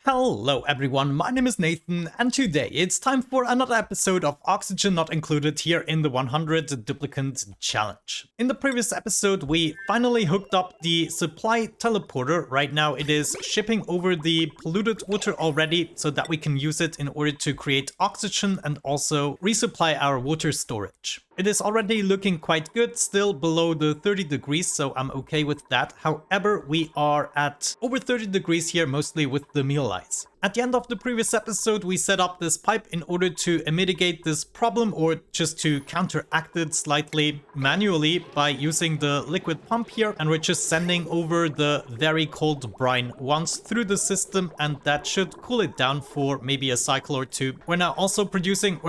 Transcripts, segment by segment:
Hello everyone, my name is Nathan, and today it's time for another episode of Oxygen Not Included here in the 100 Duplicant Challenge. In the previous episode, we finally hooked up the supply teleporter. Right now it is shipping over the polluted water already so that we can use it in order to create oxygen and also resupply our water storage. It is already looking quite good, still below the 30 degrees, so I'm okay with that. However, we are at over 30 degrees here, mostly with the meal ice. At the end of the previous episode, we set up this pipe in order to mitigate this problem, or just to counteract it slightly manually by using the liquid pump here. And we're just sending over the very cold brine once through the system, and that should cool it down for maybe a cycle or two. We're now also producing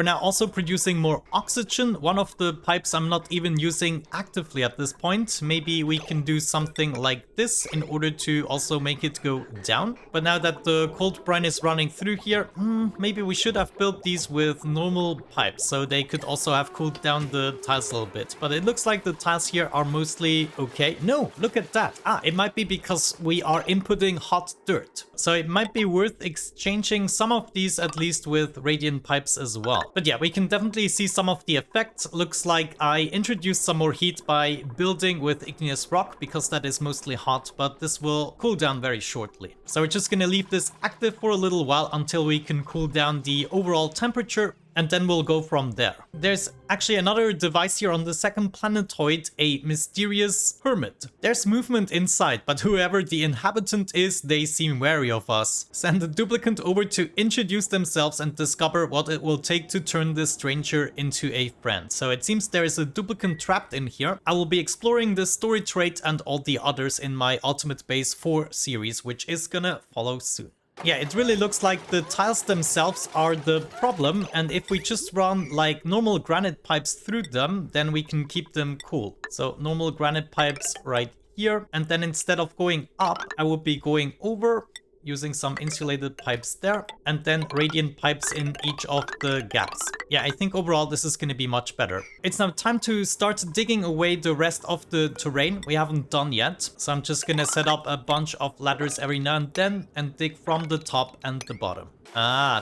more oxygen. One of the pipes I'm not even using actively at this point. Maybe we can do something like this in order to also make it go down. But now that the cold brine is running through here, maybe we should have built these with normal pipes so they could also have cooled down the tiles a little bit. But it looks like the tiles here are mostly okay. No, look at that. It might be because we are inputting hot dirt. So it might be worth exchanging some of these at least with radiant pipes as well. But yeah, we can definitely see some of the effects. Looks like I introduced some more heat by building with igneous rock because that is mostly hot, but this will cool down very shortly. So we're just gonna leave this active for a little while until we can cool down the overall temperature, and then we'll go from there. There's actually another device here on the second planetoid, a mysterious hermit. There's movement inside, but whoever the inhabitant is, they seem wary of us. Send a duplicant over to introduce themselves and discover what it will take to turn this stranger into a friend. So it seems there is a duplicant trapped in here. I will be exploring this story trait and all the others in my Ultimate Base 4 series, which is gonna follow soon. Yeah, it really looks like the tiles themselves are the problem, and if we just run like normal granite pipes through them, then we can keep them cool. So normal granite pipes right here, and then instead of going up, I would be going over, using some insulated pipes there, and then radiant pipes in each of the gaps. Yeah, I think overall this is going to be much better. It's now time to start digging away the rest of the terrain we haven't done yet. So I'm just going to set up a bunch of ladders every now and then and dig from the top and the bottom.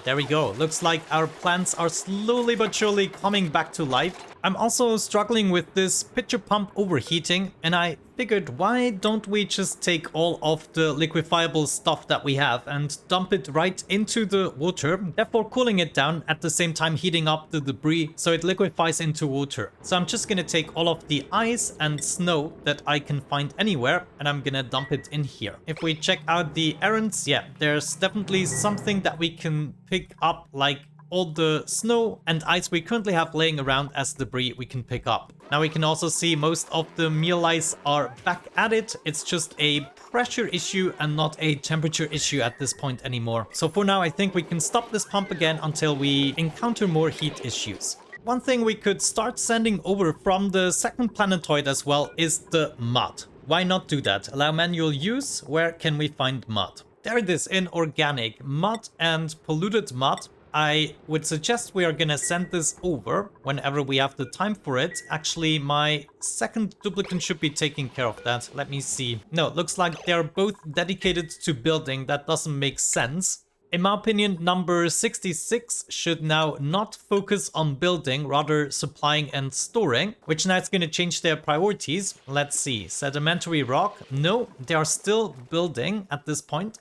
There we go. Looks like our plants are slowly but surely coming back to life. I'm also struggling with this pitcher pump overheating, and I figured, why don't we just take all of the liquefiable stuff that we have and dump it right into the water, therefore cooling it down, at the same time heating up the debris so it liquefies into water. So I'm just gonna take all of the ice and snow that I can find anywhere, and I'm gonna dump it in here. If we check out the errands, yeah, there's definitely something that we can pick up, like all the snow and ice we currently have laying around as debris we can pick up. Now we can also see most of the meal ice are back at it. It's just a pressure issue and not a temperature issue at this point anymore. So for now, I think we can stop this pump again until we encounter more heat issues. One thing we could start sending over from the second planetoid as well is the mud. Why not do that? Allow manual use. Where can we find mud? There it is in organic. Mud and polluted mud. I would suggest we are gonna send this over whenever we have the time for it. Actually, my second duplicant should be taking care of that. Let me see. No, it looks like they're both dedicated to building. That doesn't make sense. In my opinion, number 66 should now not focus on building, rather supplying and storing, which now it's going to change their priorities. Let's see. Sedimentary rock. No, they are still building at this point.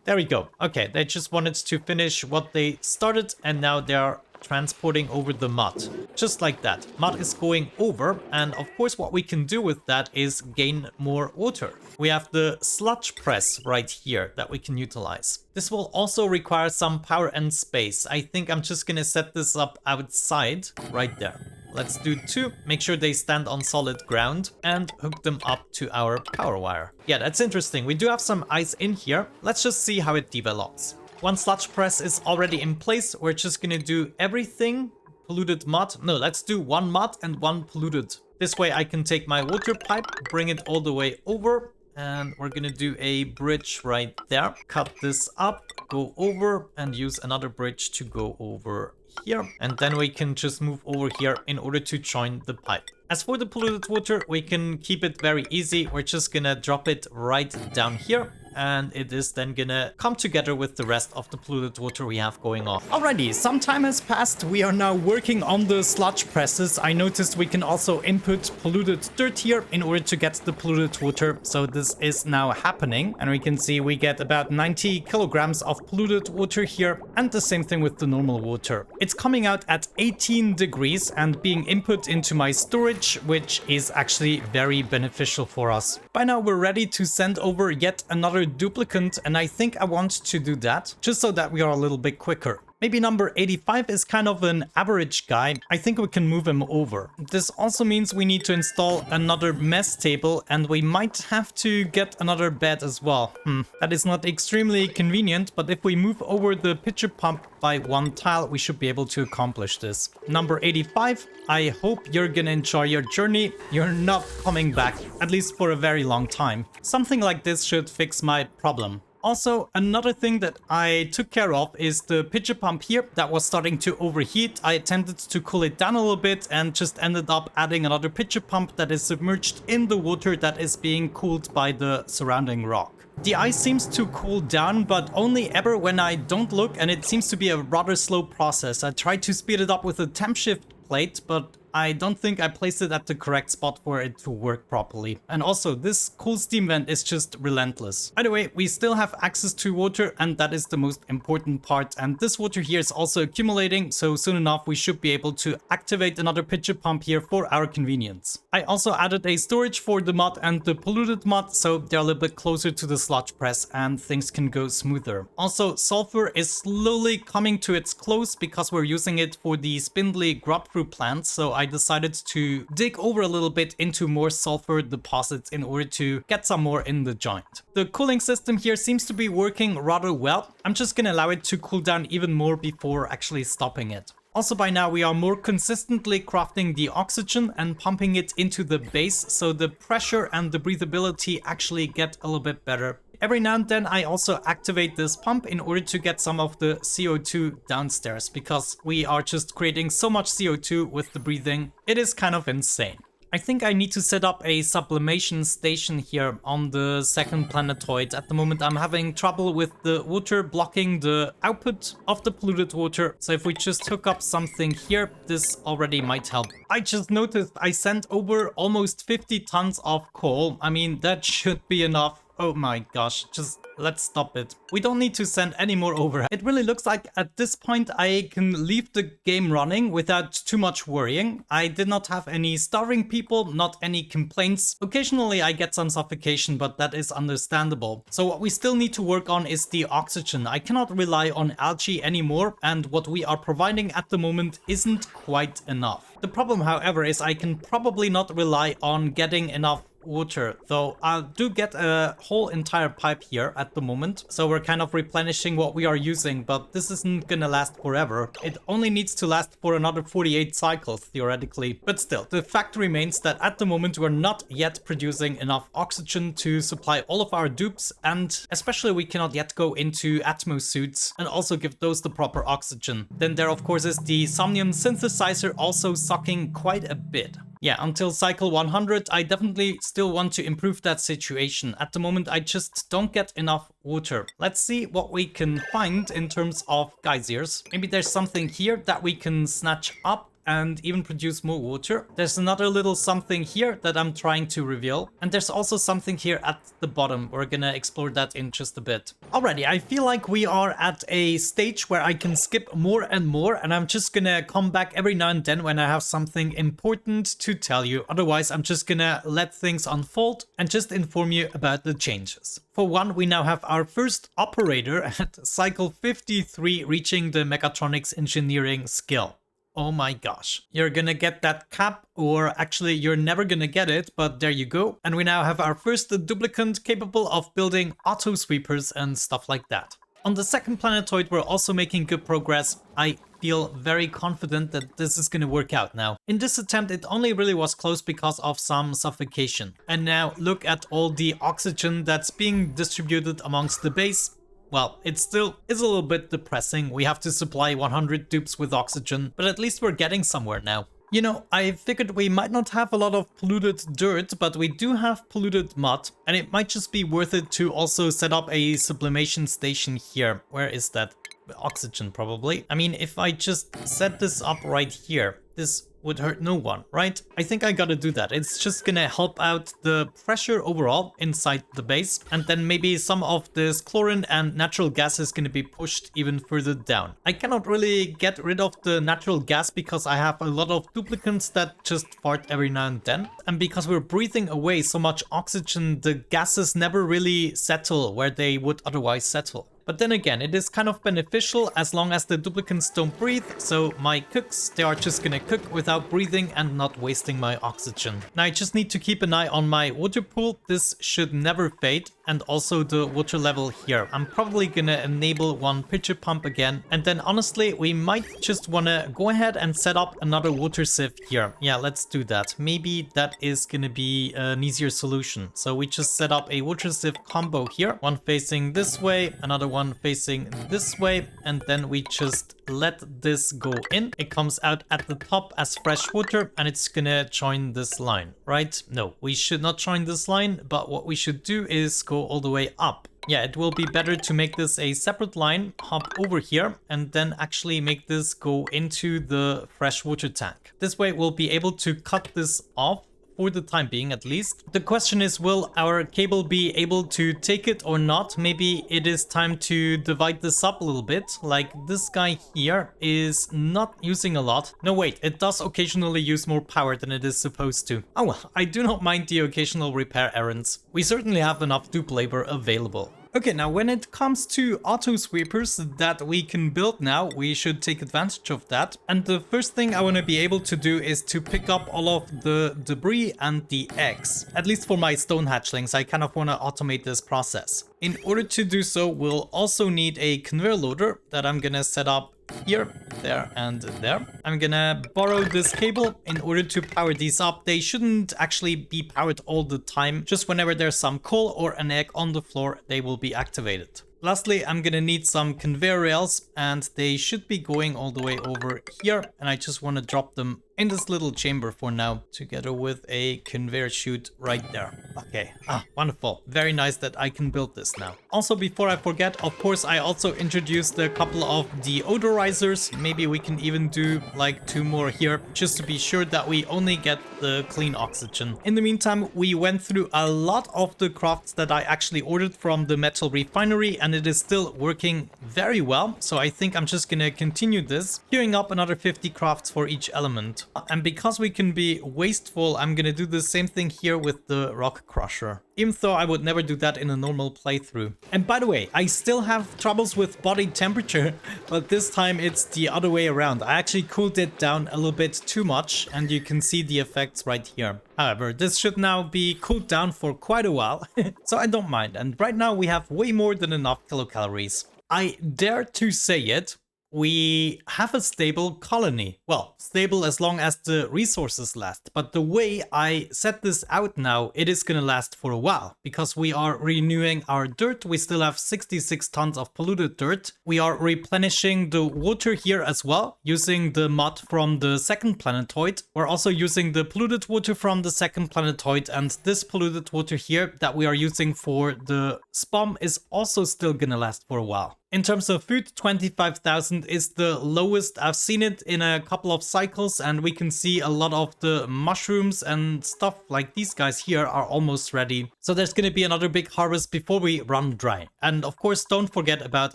There we go. Okay, they just wanted to finish what they started, and now they are transporting over the mud. Just like that. Mud is going over, and of course what we can do with that is gain more water. We have the sludge press right here that we can utilize. This will also require some power and space. I think I'm just gonna set this up outside right there. Let's do 2, make sure they stand on solid ground, and hook them up to our power wire. Yeah, that's interesting. We do have some ice in here. Let's just see how it develops. One sludge press is already in place. We're just gonna do everything. Polluted mud. No, let's do 1 mud and 1 polluted. This way I can take my water pipe, bring it all the way over, and we're gonna do a bridge right there. Cut this up, go over, and use another bridge to go over here, and then we can just move over here in order to join the pipe. As for the polluted water, we can keep it very easy. We're just gonna drop it right down here. and it is then gonna come together with the rest of the polluted water we have going on. Alrighty, some time has passed. We are now working on the sludge presses. I noticed we can also input polluted dirt here in order to get the polluted water. So this is now happening, and we can see we get about 90 kilograms of polluted water here, and the same thing with the normal water. It's coming out at 18 degrees and being input into my storage, which is actually very beneficial for us. By now we're ready to send over yet another duplicant, and I think I want to do that just so that we are a little bit quicker. Maybe number 85 is kind of an average guy. I think we can move him over. This also means we need to install another mess table, and we might have to get another bed as well. That is not extremely convenient, but if we move over the pitcher pump by one tile, we should be able to accomplish this. Number 85, I hope you're gonna enjoy your journey. You're not coming back, at least for a very long time. Something like this should fix my problem. Also, another thing that I took care of is the pitcher pump here that was starting to overheat. I attempted to cool it down a little bit and just ended up adding another pitcher pump that is submerged in the water that is being cooled by the surrounding rock. The ice seems to cool down, but only ever when I don't look, and it seems to be a rather slow process. I tried to speed it up with a temp shift plate, but I don't think I placed it at the correct spot for it to work properly. And also, this cool steam vent is just relentless. Either way, we still have access to water, and that is the most important part. And this water here is also accumulating, so soon enough we should be able to activate another pitcher pump here for our convenience. I also added a storage for the mud and the polluted mud, so they're a little bit closer to the sludge press and things can go smoother. Also, sulfur is slowly coming to its close because we're using it for the spindly grub-fruit plants, so I decided to dig over a little bit into more sulfur deposits in order to get some more in the joint. The cooling system here seems to be working rather well. I'm just gonna allow it to cool down even more before actually stopping it. Also, by now we are more consistently crafting the oxygen and pumping it into the base, so the pressure and the breathability actually get a little bit better. Every now and then I also activate this pump in order to get some of the CO2 downstairs, because we are just creating so much CO2 with the breathing. It is kind of insane. I think I need to set up a sublimation station here on the second planetoid. At the moment I'm having trouble with the water blocking the output of the polluted water. So if we just hook up something here, this already might help. I just noticed I sent over almost 50 tons of coal. I mean, that should be enough. Oh my gosh, just let's stop it. We don't need to send any more over. It really looks like at this point I can leave the game running without too much worrying. I did not have any starving people, not any complaints. Occasionally I get some suffocation, but that is understandable. So what we still need to work on is the oxygen. I cannot rely on algae anymore, and what we are providing at the moment isn't quite enough. The problem, however, is I can probably not rely on getting enough water, though I do get a whole entire pipe here at the moment, so we're kind of replenishing what we are using, but this isn't gonna last forever. It only needs to last for another 48 cycles theoretically, but still, the fact remains that at the moment we're not yet producing enough oxygen to supply all of our dupes, and especially we cannot yet go into Atmos suits and also give those the proper oxygen. Then there of course is the somnium synthesizer also sucking quite a bit. Yeah, until cycle 100, I definitely still want to improve that situation. At the moment, I just don't get enough water. Let's see what we can find in terms of geysers. Maybe there's something here that we can snatch up and even produce more water. There's another little something here that I'm trying to reveal. And there's also something here at the bottom. We're gonna explore that in just a bit. Alrighty, I feel like we are at a stage where I can skip more and more, and I'm just gonna come back every now and then when I have something important to tell you. Otherwise, I'm just gonna let things unfold and just inform you about the changes. For one, we now have our first operator at cycle 53 reaching the mechatronics engineering skill. Oh my gosh, you're gonna get that cap, or actually you're never gonna get it, but there you go. And we now have our first duplicant capable of building auto sweepers and stuff like that. On the second planetoid, we're also making good progress. I feel very confident that this is gonna work out now. In this attempt, it only really was close because of some suffocation. And now look at all the oxygen that's being distributed amongst the base. Well, it still is a little bit depressing. We have to supply 100 dupes with oxygen, but at least we're getting somewhere now. You know, I figured we might not have a lot of polluted dirt, but we do have polluted mud, and it might just be worth it to also set up a sublimation station here. Where is that? Oxygen, probably. I mean, if I just set this up right here, this would hurt no one, right? I think I gotta do that. It's just gonna help out the pressure overall inside the base, and then maybe some of this chlorine and natural gas is gonna be pushed even further down. I cannot really get rid of the natural gas because I have a lot of duplicants that just fart every now and then, and because we're breathing away so much oxygen, the gases never really settle where they would otherwise settle. But then again, it is kind of beneficial as long as the duplicants don't breathe, so my cooks, they are just gonna cook without breathing and not wasting my oxygen. Now I just need to keep an eye on my water pool. This should never fade, and also the water level here. I'm probably gonna enable one pitcher pump again, and then honestly, we might just wanna go ahead and set up another water sieve here. Yeah, let's do that. Maybe that is gonna be an easier solution. So we just set up a water sieve combo here, one facing this way, another one facing this way, and then we just let this go in. It comes out at the top as fresh water, and it's gonna join this line, right? No, we should not join this line, but what we should do is go all the way up. Yeah, it will be better to make this a separate line, hop over here, and then actually make this go into the fresh water tank. This way we'll be able to cut this off, for the time being at least. The question is, will our cable be able to take it or not? Maybe it is time to divide this up a little bit. Like this guy here is not using a lot. No, wait, it does occasionally use more power than it is supposed to. Oh well, I do not mind the occasional repair errands. We certainly have enough dupe labor available. Okay, now when it comes to auto sweepers that we can build now, we should take advantage of that. And the first thing I want to be able to do is to pick up all of the debris and the eggs. At least for my stone hatchlings, I kind of want to automate this process. In order to do so, we'll also need a conveyor loader that I'm gonna set up here, there, and there. I'm gonna borrow this cable in order to power these up. They shouldn't actually be powered all the time. Just whenever there's some coal or an egg on the floor, they will be activated. Lastly, I'm gonna need some conveyor rails, and they should be going all the way over here. And I just want to drop them in this little chamber for now, together with a conveyor chute right there. Okay, wonderful. Very nice that I can build this now. Also, before I forget, of course, I also introduced a couple of deodorizers. Maybe we can even do like 2 more here, just to be sure that we only get the clean oxygen. In the meantime, we went through a lot of the crafts that I actually ordered from the metal refinery, and it is still working very well. So I think I'm just gonna continue this, queuing up another 50 crafts for each element. And because we can be wasteful, I'm gonna do the same thing here with the rock crusher, even though I would never do that in a normal playthrough. And by the way, I still have troubles with body temperature, but this time it's the other way around. I actually cooled it down a little bit too much, and you can see the effects right here. However, this should now be cooled down for quite a while, so I don't mind. And right now we have way more than enough kilocalories. I dare to say it, we have a stable colony. Well, stable as long as the resources last. But the way I set this out now, it is gonna last for a while. Because we are renewing our dirt. We still have 66 tons of polluted dirt. We are replenishing the water here as well, using the mud from the second planetoid. We're also using the polluted water from the second planetoid. And this polluted water here that we are using for the spawn is also still gonna last for a while. In terms of food, 25,000 is the lowest. I've seen it in a couple of cycles, and we can see a lot of the mushrooms and stuff like these guys here are almost ready. So there's going to be another big harvest before we run dry. And of course, don't forget about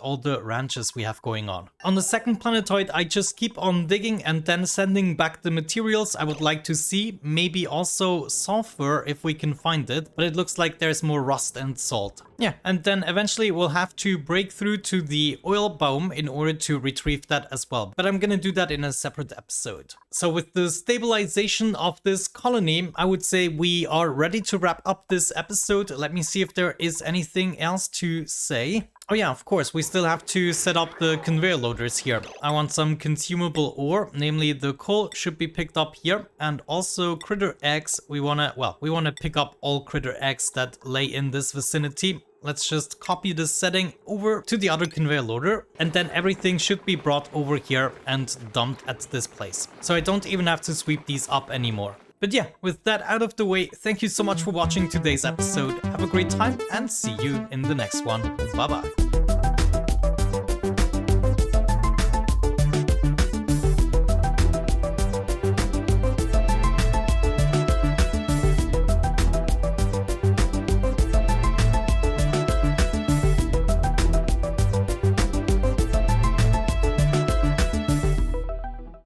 all the ranches we have going on. On the second planetoid, I just keep on digging and then sending back the materials I would like to see. Maybe also sulfur if we can find it, but it looks like there's more rust and salt. Yeah, and then eventually we'll have to break through to the oil biome in order to retrieve that as well. But I'm gonna do that in a separate episode. So with the stabilization of this colony, I would say we are ready to wrap up this episode. Let me see if there is anything else to say. Oh yeah, of course, we still have to set up the conveyor loaders here. I want some consumable ore, namely the coal should be picked up here, and also critter eggs. We wanna pick up all critter eggs that lay in this vicinity. Let's just copy this setting over to the other conveyor loader, and then everything should be brought over here and dumped at this place. So I don't even have to sweep these up anymore. But yeah, with that out of the way, thank you so much for watching today's episode. Have a great time and see you in the next one. Bye bye.